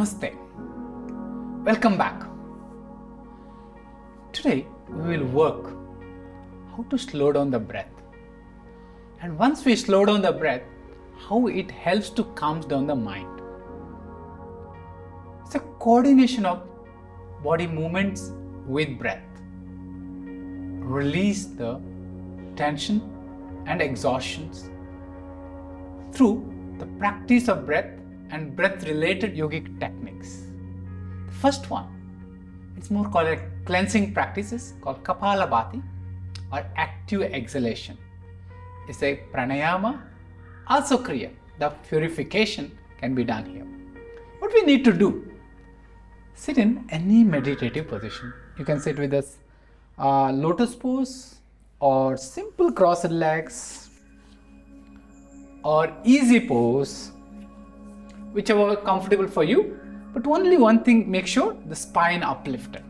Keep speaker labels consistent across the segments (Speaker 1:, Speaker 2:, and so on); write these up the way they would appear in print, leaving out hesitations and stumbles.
Speaker 1: Namaste. Welcome back. Today we will work how to slow down the breath. And once we slow down the breath, how it helps to calm down the mind. It's a coordination of body movements with breath. Release the tension and exhaustions through the practice of breath and breath-related yogic techniques. The first one, it's more called a cleansing practices called Kapalabhati or active exhalation. It's a pranayama, also kriya. The purification can be done here. What we need to do, sit in any meditative position. You can sit with a lotus pose or simple crossed legs or easy pose, whichever comfortable for you. But only one thing, make sure the spine uplifted.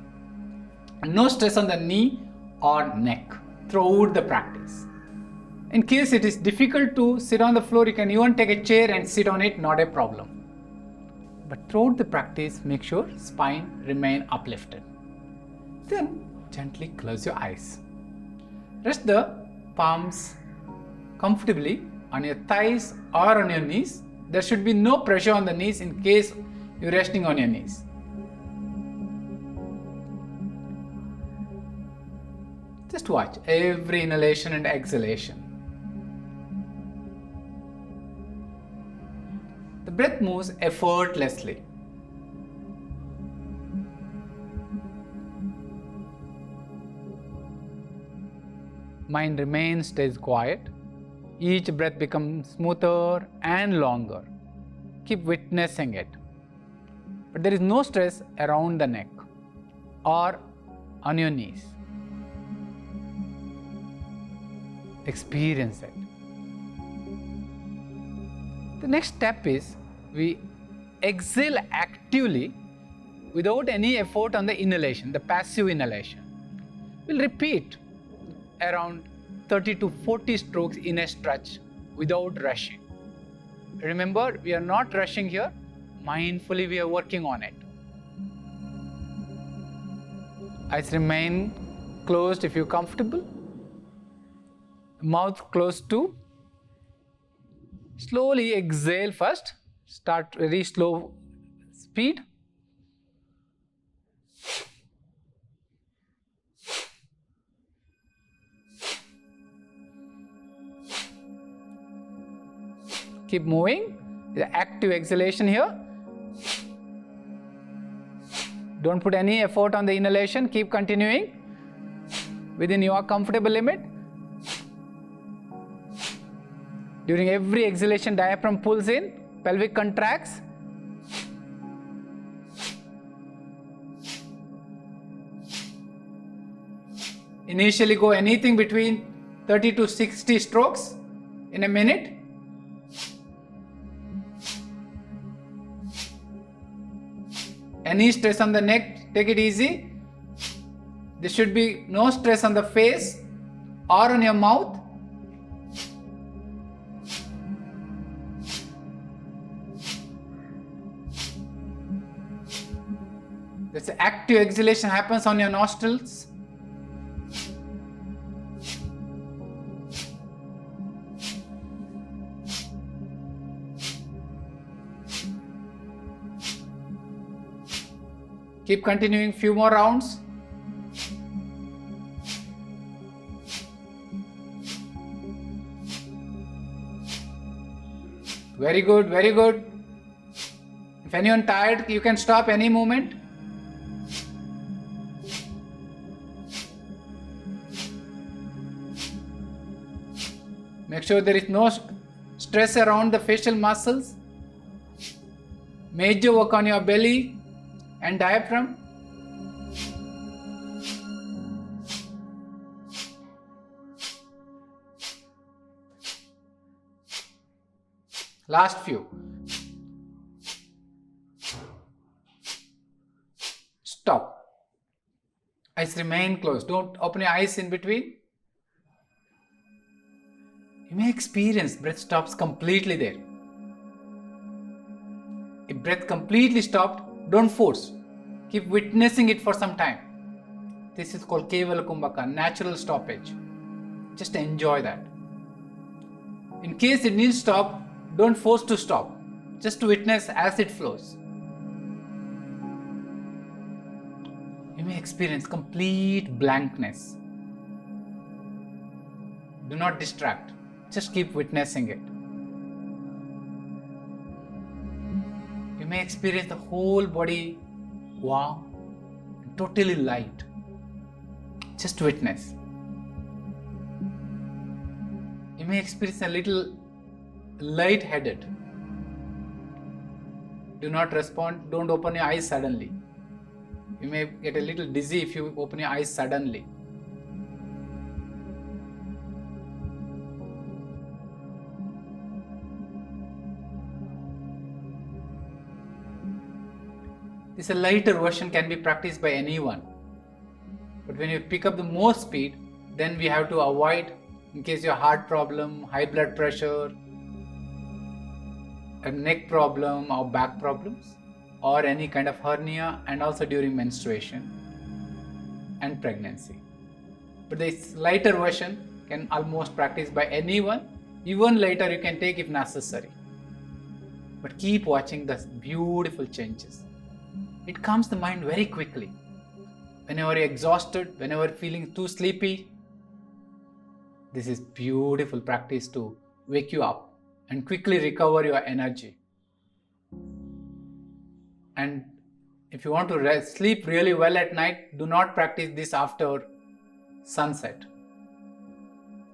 Speaker 1: No stress on the knee or neck throughout the practice. In case it is difficult to sit on the floor, you can even take a chair and sit on it, not a problem. But throughout the practice, make sure spine remain uplifted. Then gently close your eyes. Rest the palms comfortably on your thighs or on your knees. There should be no pressure on the knees in case you're resting on your knees. Just watch every inhalation and exhalation. The breath moves effortlessly. Mind remains, stays quiet. Each breath becomes smoother and longer. Keep witnessing it. But there is no stress around the neck or on your knees. Experience it. The next step is we exhale actively without any effort on the inhalation, the passive inhalation. We'll repeat around 30 to 40 strokes in a stretch without rushing. Remember, we are not rushing here. Mindfully, we are working on it. Eyes remain closed if you're comfortable. Mouth closed too. Slowly exhale first. Start very slow speed. Keep moving. The active exhalation here. Don't put any effort on the inhalation. Keep continuing within your comfortable limit. During every exhalation, diaphragm pulls in, pelvic contracts. Initially go anything between 30 to 60 strokes in a minute. Any stress on the neck, take it easy. There should be no stress on the face or on your mouth. This active exhalation happens on your nostrils. Keep continuing few more rounds. Very good, very good. If anyone tired, you can stop any moment. Make sure there is no stress around the facial muscles. Major work on your belly and diaphragm. Last few. Stop. Eyes remain closed. Don't open your eyes in between. You may experience breath stops completely there. If breath completely stopped, Don't force. Keep witnessing it for some time. This is called Kevala Kumbhaka, natural stoppage. Just enjoy that. In case it needs to stop, don't force to stop. Just to witness as it flows. You may experience complete blankness. Do not distract. Just keep witnessing it. You may experience the whole body, wow, totally light. Just witness. You may experience a little light-headed. Do not respond. Don't open your eyes suddenly. You may get a little dizzy if you open your eyes suddenly. This lighter version can be practiced by anyone. But when you pick up the more speed, then we have to avoid, in case you have heart problem, high blood pressure, a neck problem or back problems, or any kind of hernia, and also during menstruation and pregnancy. But this lighter version can almost practice by anyone. Even later you can take if necessary. But keep watching the beautiful changes. It calms the mind very quickly. Whenever you're exhausted, whenever feeling too sleepy, this is beautiful practice to wake you up and quickly recover your energy. And if you want to sleep really well at night, do not practice this after sunset.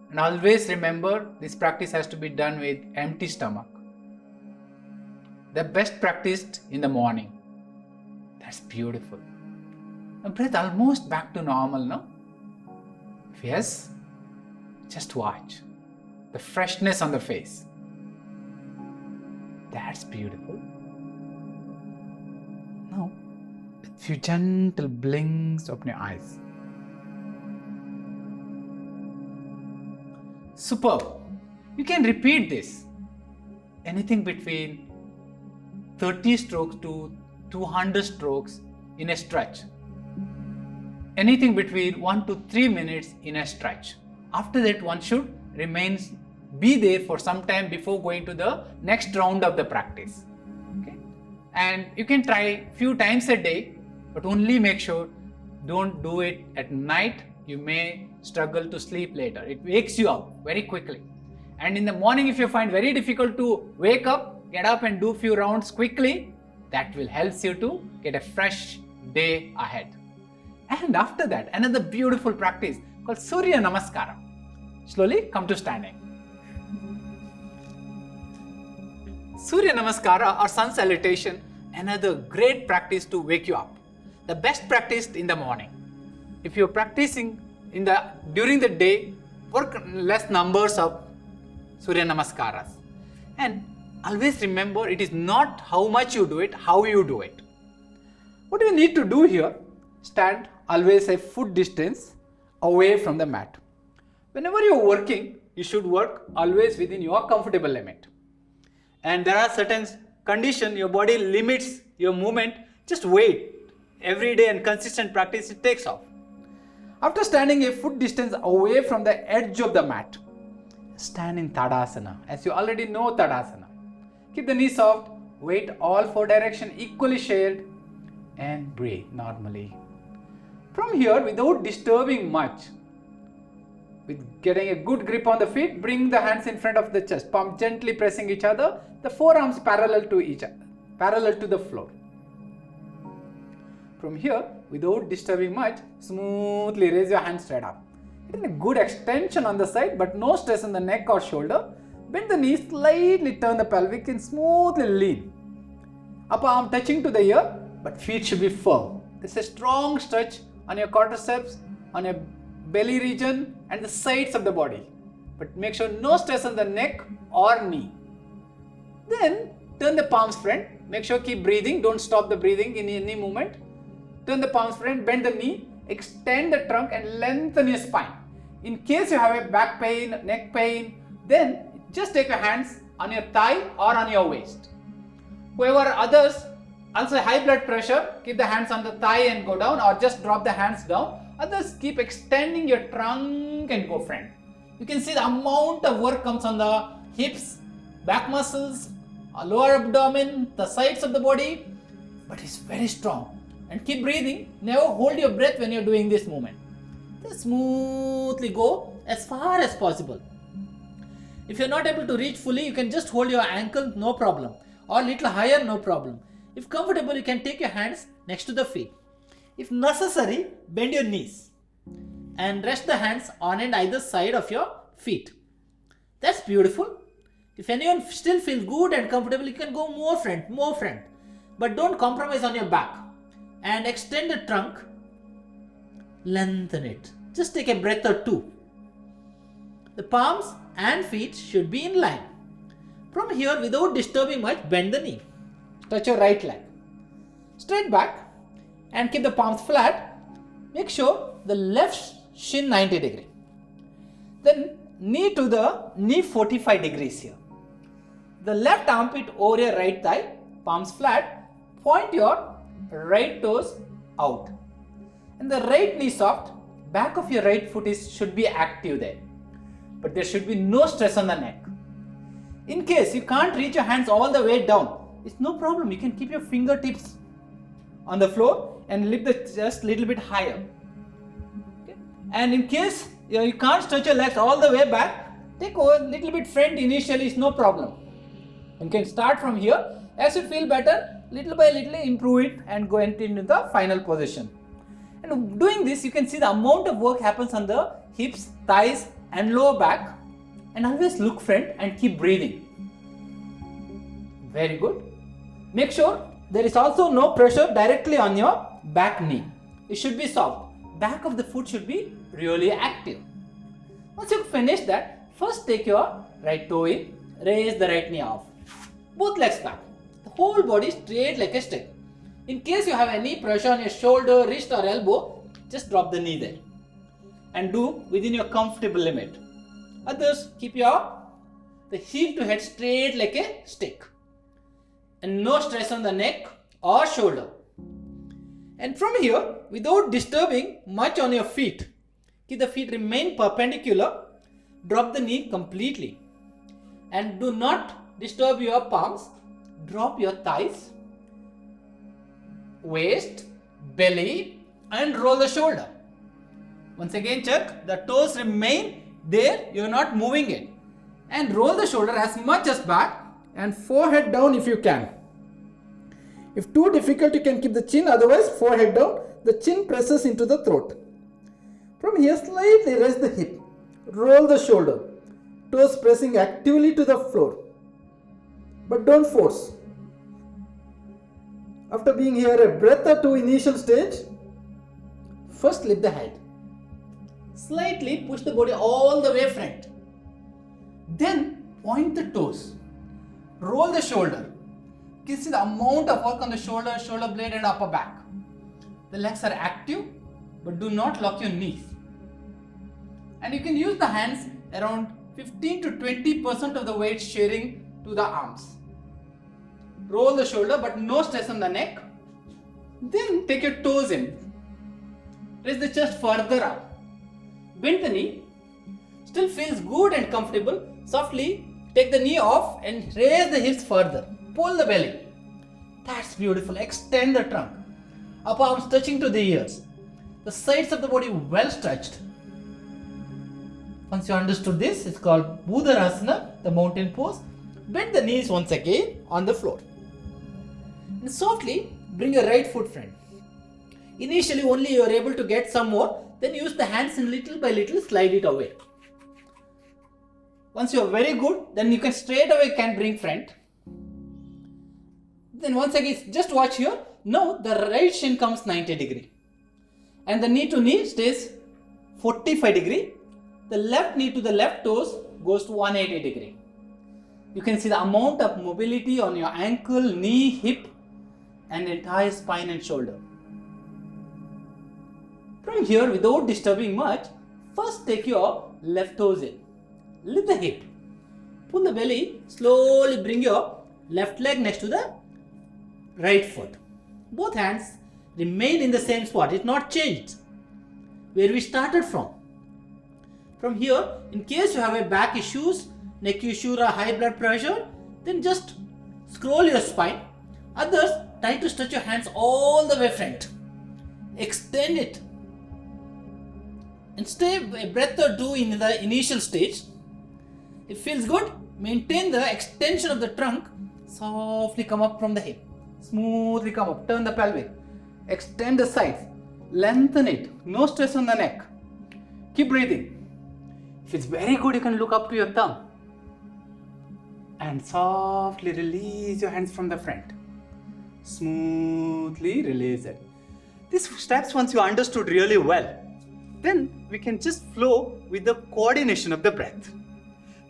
Speaker 1: And always remember, this practice has to be done with empty stomach. The best practiced in the morning. That's beautiful. Now breath almost back to normal, no? If yes, just watch the freshness on the face. That's beautiful. Now, a few gentle blinks, open your eyes. Superb. You can repeat this. Anything between 30 strokes to 200 strokes in a stretch. Anything between 1 to 3 minutes in a stretch. After that, one should be there for some time before going to the next round of the practice. Okay? And you can try few times a day, but only make sure don't do it at night. You may struggle to sleep later. It wakes you up very quickly. And in the morning, if you find very difficult to wake up, get up and do few rounds quickly. That will help you to get a fresh day ahead. And after that, another beautiful practice called Surya Namaskara. Slowly come to standing. Surya Namaskara or sun salutation, another great practice to wake you up. The best practiced in the morning. If you're practicing during the day, work less numbers of Surya Namaskaras. And always remember, it is not how much you do it, how you do it. What you need to do here, stand always a foot distance away from the mat. Whenever you're working, you should work always within your comfortable limit. And there are certain conditions, your body limits your movement. Just wait. Every day and consistent practice, it takes off. After standing a foot distance away from the edge of the mat, stand in Tadasana. As you already know Tadasana. Keep the knees soft, weight all four directions equally shared, and breathe normally. From here, without disturbing much, with getting a good grip on the feet, bring the hands in front of the chest, palm gently pressing each other, the forearms parallel to each other, parallel to the floor. From here, without disturbing much, smoothly raise your hands straight up. Getting a good extension on the side, but no stress on the neck or shoulder. Bend the knees, slightly turn the pelvic and smoothly lean. Upper arm touching to the ear, but feet should be firm. This is a strong stretch on your quadriceps, on your belly region and the sides of the body. But make sure no stress on the neck or knee. Then turn the palms front. Make sure keep breathing. Don't stop the breathing in any movement. Turn the palms front, bend the knee, extend the trunk and lengthen your spine. In case you have a back pain, neck pain, then just take your hands on your thigh or on your waist. Whoever others Also high blood pressure, keep the hands on the thigh and go down, or just drop the hands down. Others, keep extending your trunk and go front. You can see the amount of work comes on the hips, back muscles, lower abdomen, the sides of the body, but it's very strong. And keep breathing. Never hold your breath when you're doing this movement. Just smoothly go as far as possible. If you're not able to reach fully, you can just hold your ankle, no problem, or little higher, no problem. If comfortable, you can take your hands next to the feet. If necessary, bend your knees and rest the hands on and either side of your feet. That's beautiful. If anyone still feels good and comfortable, you can go more front. But don't compromise on your back. And extend the trunk. Lengthen it. Just take a breath or two. The palms and feet should be in line. From here, without disturbing much, bend the knee. Touch your right leg. Straight back and keep the palms flat. Make sure the left shin 90 degree. Then knee to the knee 45 degrees here. The left armpit over your right thigh, palms flat. Point your right toes out. And the right knee soft. Back of your right foot should be active there. But there should be no stress on the neck. In case you can't reach your hands all the way down, it's no problem. You can keep your fingertips on the floor and lift the chest a little bit higher. Okay? And in case you can't stretch your legs all the way back, take a little bit front initially, it's no problem. You can start from here. As you feel better, little by little improve it and go into the final position. And doing this, you can see the amount of work happens on the hips, thighs and lower back. And always look front and keep breathing. Very good. Make sure there is also no pressure directly on your back knee. It should be soft. Back of the foot should be really active. Once you finish that, first take your right toe in, raise the right knee off. Both legs back. The whole body straight like a stick. In case you have any pressure on your shoulder, wrist or elbow, just drop the knee there. And do within your comfortable limit. Others, keep the heel to head straight like a stick. And no stress on the neck or shoulder. And from here, without disturbing much on your feet, keep the feet remain perpendicular, drop the knee completely. And do not disturb your palms, drop your thighs, waist, belly and roll the shoulder. Once again check, the toes remain there, you are not moving it. And roll the shoulder as much as back and forehead down if you can. If too difficult, you can keep the chin, otherwise forehead down, the chin presses into the throat. From here, slightly raise the hip, roll the shoulder, toes pressing actively to the floor. But don't force. After being here a breath or two initial stage, first lift the head. Slightly push the body all the way front. Then point the toes. Roll the shoulder. You can see the amount of work on the shoulder, shoulder blade and upper back. The legs are active, but do not lock your knees. And you can use the hands around 15 to 20% of the weight sharing to the arms. Roll the shoulder, but no stress on the neck. Then take your toes in. Raise the chest further up. Bend the knee. Still feels good and comfortable. Softly take the knee off and raise the hips further. Pull the belly. That's beautiful. Extend the trunk. Upper arms touching to the ears. The sides of the body well stretched. Once you understood this, it's called Bhudarasana, the mountain pose. Bend the knees once again on the floor. And softly bring your right foot front. Initially only you are able to get some more, then use the hands and little by little slide it away. Once you are very good, then you can straight away bring front. Then once again, just watch here. Now the right shin comes 90 degree. And the knee to knee stays 45 degree. The left knee to the left toes goes to 180 degree. You can see the amount of mobility on your ankle, knee, hip and entire spine and shoulder. From here, without disturbing much, first take your left toes in. Lift the hip. Pull the belly. Slowly bring your left leg next to the right foot.
Speaker 2: both hands remain in the same spot. It's not changed where we started from. From here, in case you have a back issues, neck issue or high blood pressure, then just scroll your spine. Others, try to stretch your hands all the way front. Extend it. And stay a breath or two in the initial stage. It feels good. Maintain the extension of the trunk. Softly come up from the hip. Smoothly come up. Turn the pelvic. Extend the sides. Lengthen it. No stress on the neck. Keep breathing. If it's very good, you can look up to your thumb. And softly release your hands from the front. Smoothly release it. These steps, once you understood really well, then we can just flow with the coordination of the breath.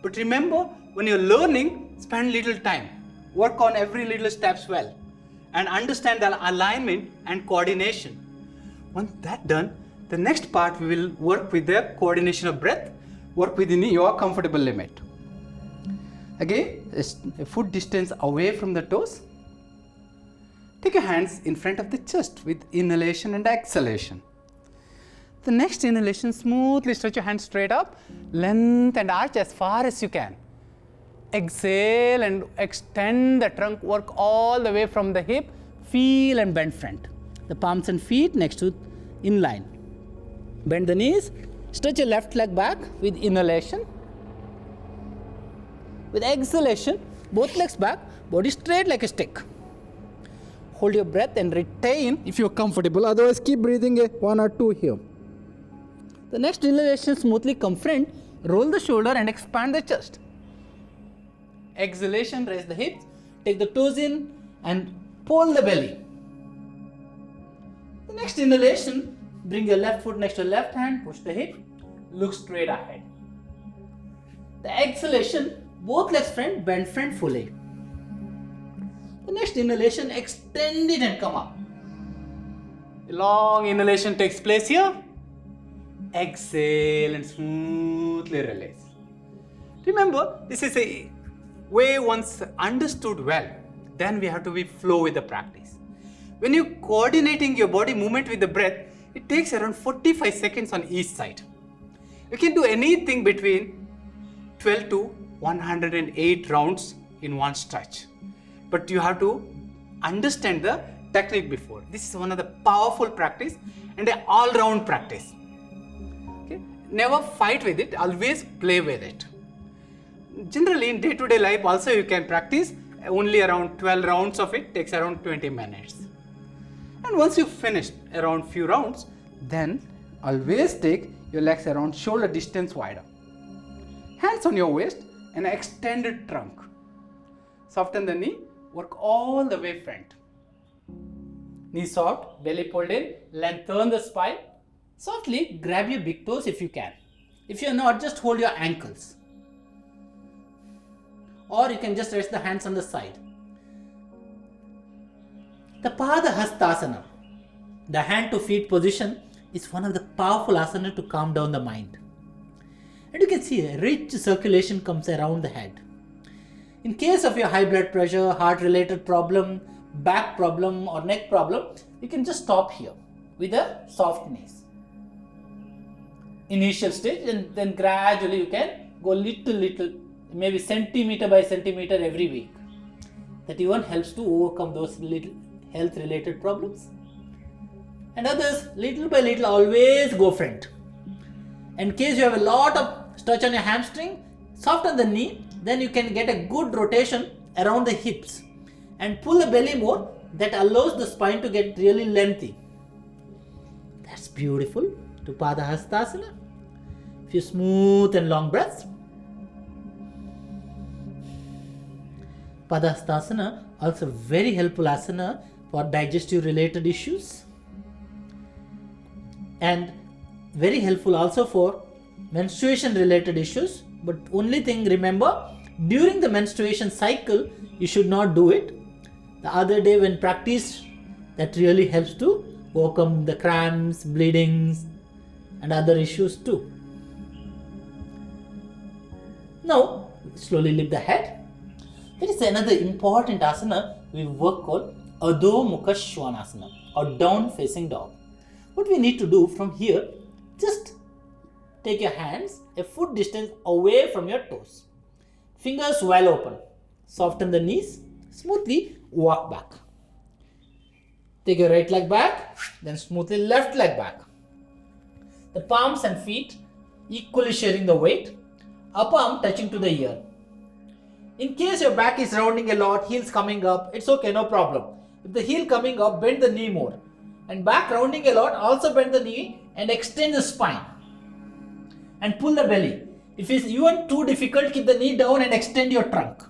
Speaker 2: But remember, when you're learning, spend little time. Work on every little steps well. And understand the alignment and coordination. Once that's done, the next part we will work with the coordination of breath. Work within your comfortable limit. Again, a foot distance away from the toes. Take your hands in front of the chest with inhalation and exhalation. The next inhalation, smoothly stretch your hands straight up, length and arch as far as you can. Exhale and extend the trunk, work all the way from the hip, feel and bend front. The palms and feet next to in line. Bend the knees, stretch your left leg back with inhalation. With exhalation, both legs back, body straight like a stick. Hold your breath and retain if you're comfortable, otherwise keep breathing 1 or 2 here. The next inhalation, smoothly come front, roll the shoulder and expand the chest. Exhalation, raise the hips, take the toes in and pull the belly. The next inhalation, bring your left foot next to your left hand, push the hip, look straight ahead. The exhalation, both legs front, bend front fully. The next inhalation, extend it and come up. A long inhalation takes place here. Exhale and smoothly release. Remember, this is a way once understood well, then we have to be flow with the practice. When you're coordinating your body movement with the breath, it takes around 45 seconds on each side. You can do anything between 12 to 108 rounds in one stretch. But you have to understand the technique before. This is one of the powerful practice and an all-round practice. Okay? Never fight with it, always play with it. Generally in day-to-day life also you can practice only around 12 rounds of it, takes around 20 minutes. And once you finish around few rounds, then always take your legs around shoulder distance wider. Hands on your waist and extended trunk. Soften the knee, work all the way front. Knee soft, belly pulled in, lengthen the spine. Softly grab your big toes if you can. If you are not, just hold your ankles. Or you can just rest the hands on the side. The Padahastasana, the hand to feet position, is one of the powerful asana to calm down the mind. And you can see a rich circulation comes around the head. In case of your high blood pressure, heart related problem, back problem or neck problem, you can just stop here with a soft knees. Initial stage, and then gradually you can go little, maybe centimeter by centimeter every week. That even helps to overcome those little health related problems. And others, little by little, always go front. In case you have a lot of stretch on your hamstring, soften the knee, then you can get a good rotation around the hips and pull the belly more. That allows the spine to get really lengthy. That's beautiful. To Padahastasana. Few smooth and long breaths. Padahastasana also very helpful asana for digestive related issues. And very helpful also for menstruation related issues. But only thing, remember, during the menstruation cycle, you should not do it. The other day when practiced, that really helps to overcome the cramps, bleedings and other issues too. Now, slowly lift the head. There is another important asana we work called
Speaker 3: Adho Mukha Svanasana or down facing dog. What we need to do from here, just take your hands a foot distance away from your toes. Fingers well open. Soften the knees. Smoothly walk back. Take your right leg back. Then smoothly left leg back. The palms and feet equally sharing the weight. Upper arm touching to the ear. In case your back is rounding a lot, heels coming up, it's okay, no problem. If the heel coming up, bend the knee more. And back rounding a lot, also bend the knee and extend the spine. And pull the belly. If it's even too difficult, keep the knee down and extend your trunk.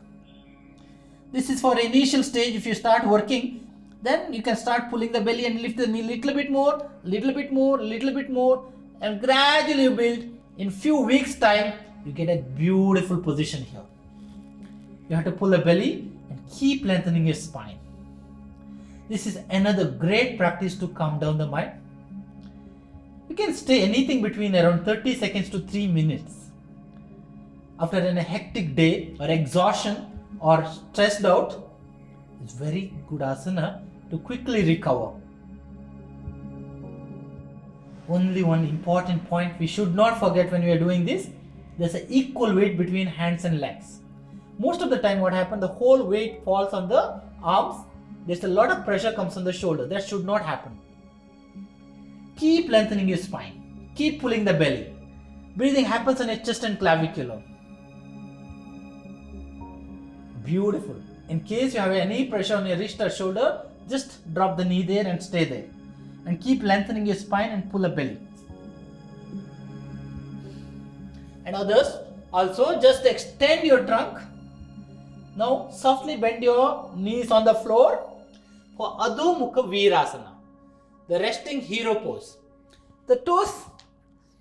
Speaker 3: This is for initial stage. If you start working, then you can start pulling the belly and lift the knee little bit more, little bit more, little bit more, and gradually you build. In few weeks time, you get a beautiful position here. You have to pull the belly and keep lengthening your spine. This is another great practice to calm down the mind. You can stay anything between around 30 seconds to 3 minutes. After a hectic day or exhaustion or stressed out, it's very good asana to quickly recover. Only one important point we should not forget when we are doing this, there's an equal weight between hands and legs. Most of the time what happens, the whole weight falls on the arms. There's a lot of pressure comes on the shoulder. That should not happen. Keep lengthening your spine. Keep pulling the belly. Breathing happens on your chest and clavicular. Beautiful. In case you have any pressure on your wrist or shoulder, just drop the knee there and stay there. And keep lengthening your spine and pull the belly. And others, also just extend your trunk. Now softly bend your knees on the floor for Adho Mukha Virasana, the resting hero pose. The toes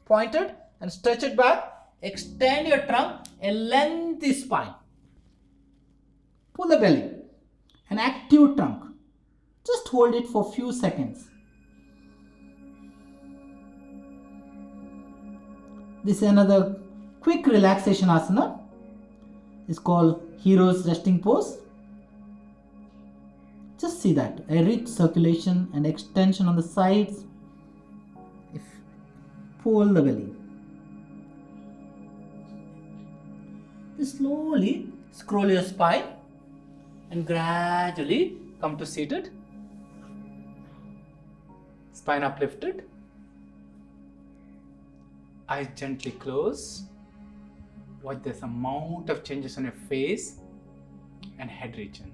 Speaker 3: pointed and stretch it back. Extend your trunk and lengthy spine. Pull the belly. An active trunk. Just hold it for few seconds. This is another quick relaxation asana. It's called Hero's Resting Pose. Just see that. A rich circulation and extension on the sides. Pull the belly. Just slowly scroll your spine and gradually come to seated. Spine uplifted. Eyes gently close. Watch this amount of changes on your face and head region.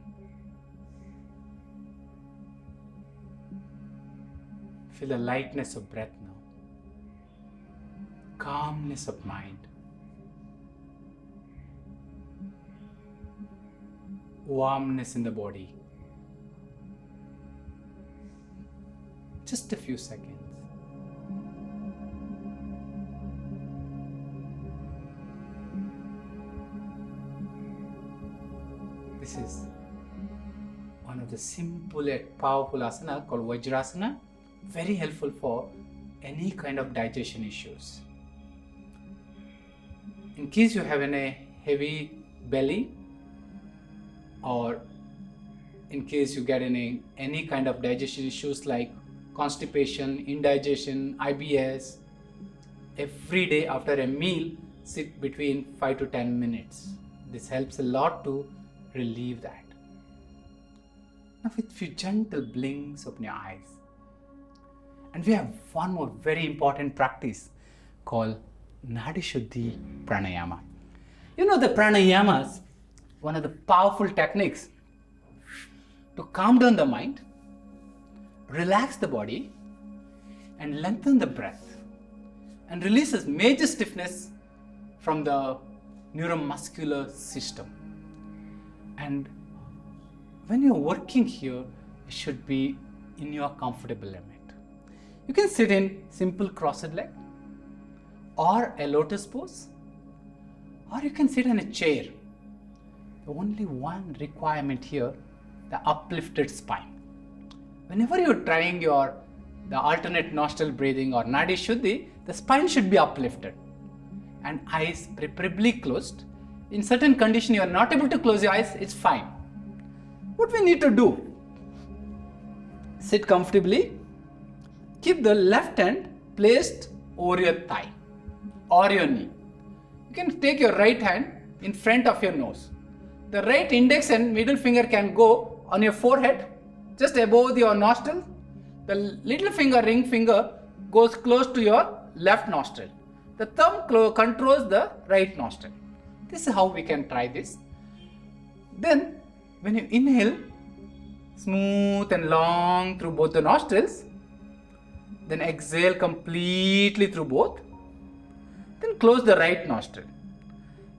Speaker 3: Feel the lightness of breath now. Calmness of mind. Warmness in the body. Just a few seconds. This is one of the simple yet powerful asana called Vajrasana. Very helpful for any kind of digestion issues. In case you have a heavy belly, or in case you get any kind of digestion issues like constipation, indigestion, IBS, every day after a meal, sit between 5 to 10 minutes. This helps a lot to relieve that. Now with few gentle blinks, open your eyes. And we have one more very important practice called Nadi Shuddhi Pranayama. You know the pranayamas, one of the powerful techniques to calm down the mind, relax the body, and lengthen the breath, and releases major stiffness from the neuromuscular system. And when you're working here, it should be in your comfortable limit. You can sit in simple crossed leg, or a lotus pose, or you can sit in a chair. The only one requirement here, the uplifted spine. Whenever you're trying the alternate nostril breathing or Nadi Shuddhi, the spine should be uplifted and eyes preferably closed. In certain condition you are not able to close your eyes, it's fine. What we need to do,
Speaker 1: Sit comfortably. Keep the left hand placed over your thigh or your knee. You can take your right hand in front of your nose. The right index and middle finger can go on your forehead, just above your nostril. The little finger, ring finger, goes close to your left nostril. The thumb controls the right nostril. This is how we can try this. Then, when you inhale, smooth and long through both the nostrils. Then exhale completely through both. Then close the right nostril.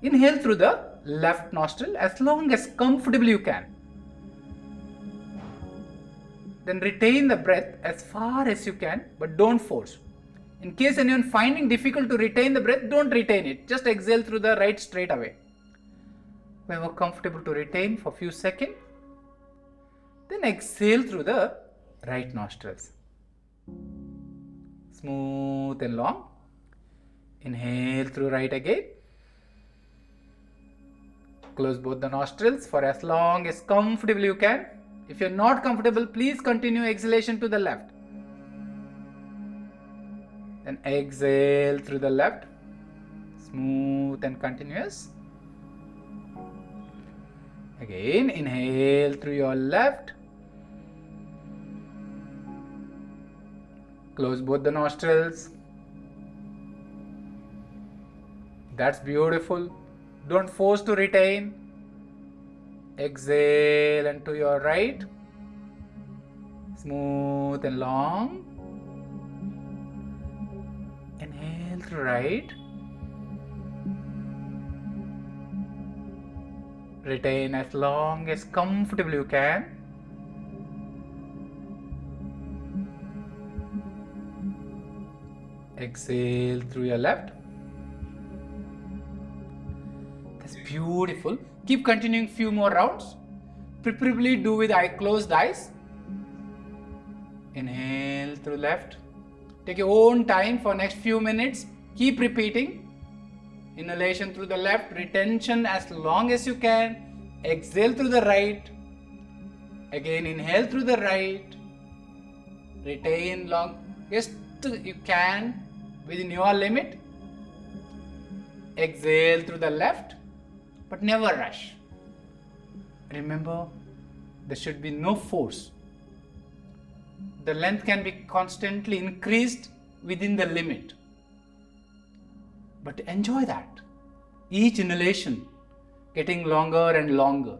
Speaker 1: Inhale through the left nostril as long as comfortably you can. Then retain the breath as far as you can, but don't force. In case anyone finding difficult to retain the breath, don't retain it. Just exhale through the right straight away. When you're comfortable to retain for a few seconds, then exhale through the right nostrils. Smooth and long. Inhale through right again. Close both the nostrils for as long as comfortably you can. If you're not comfortable, please continue exhalation to the left. Then exhale through the left. Smooth and continuous. Again, inhale through your left. Close both the nostrils. That's beautiful. Don't force to retain. Exhale and to your right. Smooth and long. Inhale through right. Retain as long as comfortably you can. Exhale through your left. That's beautiful. Keep continuing few more rounds. Preferably do with closed eyes. Inhale through left. Take your own time for next few minutes. Keep repeating. Inhalation through the left. Retention as long as you can. Exhale through the right. Again inhale through the right. Retain long. Yes, you can within your limit. Exhale through the left, but never rush. Remember, there should be no force. The length can be constantly increased within the limit. But enjoy that. Each inhalation getting longer and longer.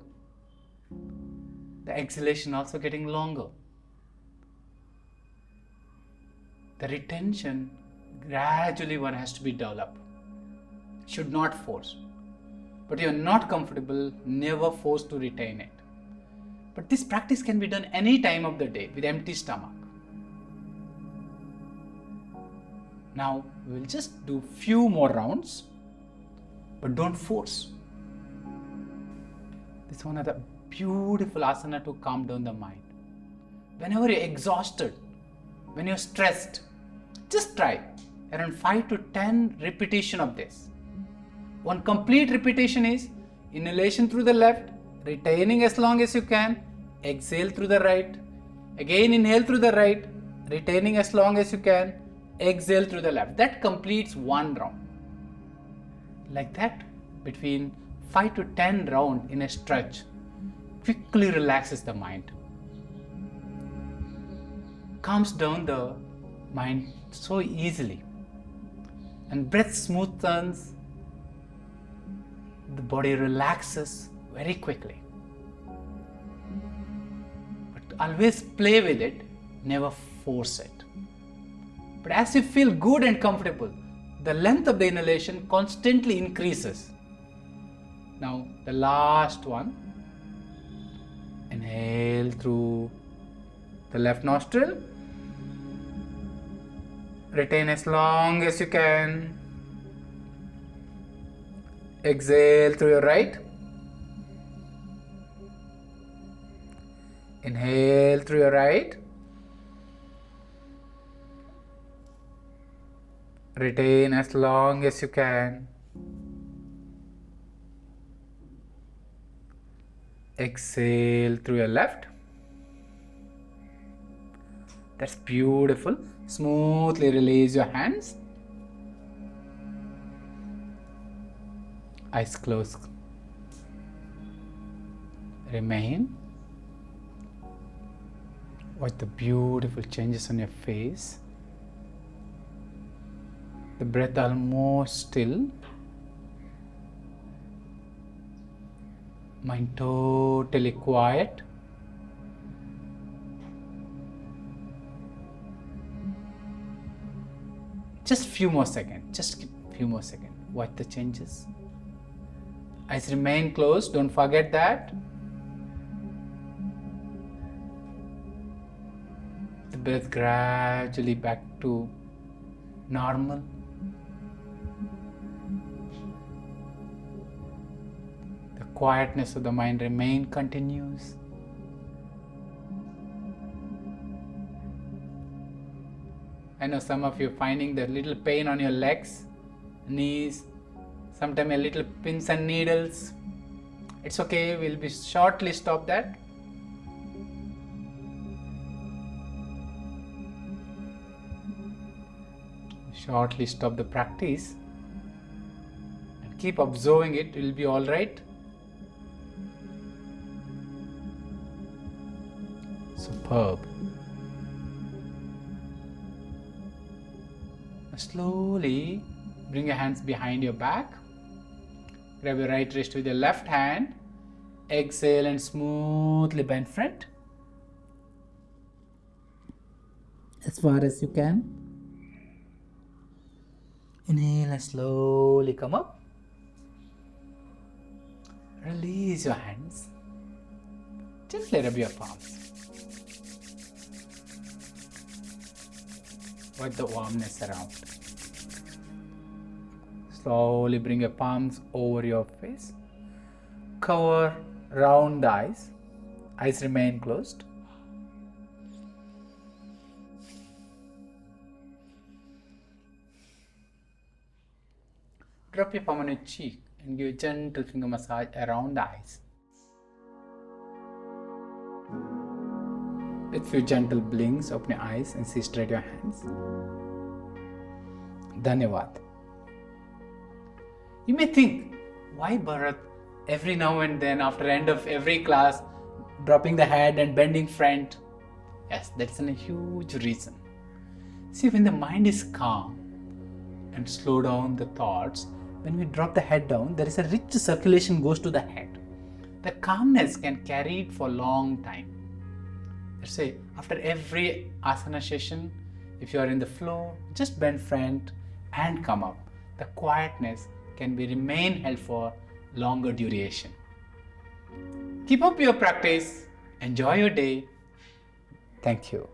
Speaker 1: The exhalation also getting longer. The retention gradually one has to be developed. Should not force. But you are not comfortable, never force to retain it. But this practice can be done any time of the day with empty stomach. Now we will just do few more rounds, but don't force. This is one of the beautiful asana to calm down the mind. Whenever you're exhausted, when you're stressed, just try around 5 to 10 repetition of this. One complete repetition is inhalation through the left, retaining as long as you can, exhale through the right, again inhale through the right, retaining as long as you can, exhale through the left. That completes one round. Like that, between 5 to 10 rounds in a stretch, quickly relaxes the mind. Calms down the mind so easily. And breath smoothens, the body relaxes very quickly. But always play with it, never force it. But as you feel good and comfortable, the length of the inhalation constantly increases. Now the last one. Inhale through the left nostril. Retain as long as you can. Exhale through your right. Inhale through your right. Retain as long as you can. Exhale through your left. That's beautiful. Smoothly release your hands. Eyes closed. Remain. Watch the beautiful changes on your face. The breath almost still. Mind totally quiet. Just few more seconds. Just few more seconds. Watch the changes. Eyes remain closed. Don't forget that. The breath gradually back to normal. The quietness of the mind remain continues. I know some of you finding the little pain on your legs, knees, sometimes a little pins and needles. It's okay, we'll be shortly stop that. Shortly stop the practice and keep observing it, it will be alright. Superb. Slowly bring your hands behind your back. Grab your right wrist with your left hand. Exhale and smoothly bend front as far as you can. Inhale and slowly come up. Release your hands. Gently rub your palms. With the warmness around. Slowly bring your palms over your face. Cover round the eyes. Eyes remain closed. Drop your palm on your cheek and give a gentle finger massage around the eyes. With few gentle blinks, open your eyes and see straight your hands. Dhanyavad. You may think, why Bharath? Every now and then, after end of every class, dropping the head and bending front. Yes, that's a huge reason. See, when the mind is calm and slow down the thoughts, when we drop the head down, there is a rich circulation goes to the head. The calmness can carry it for a long time. Let's say after every asana session, if you are in the flow, just bend front and come up. The quietness can be remain held for longer duration. Keep up your practice. Enjoy your day. Thank you.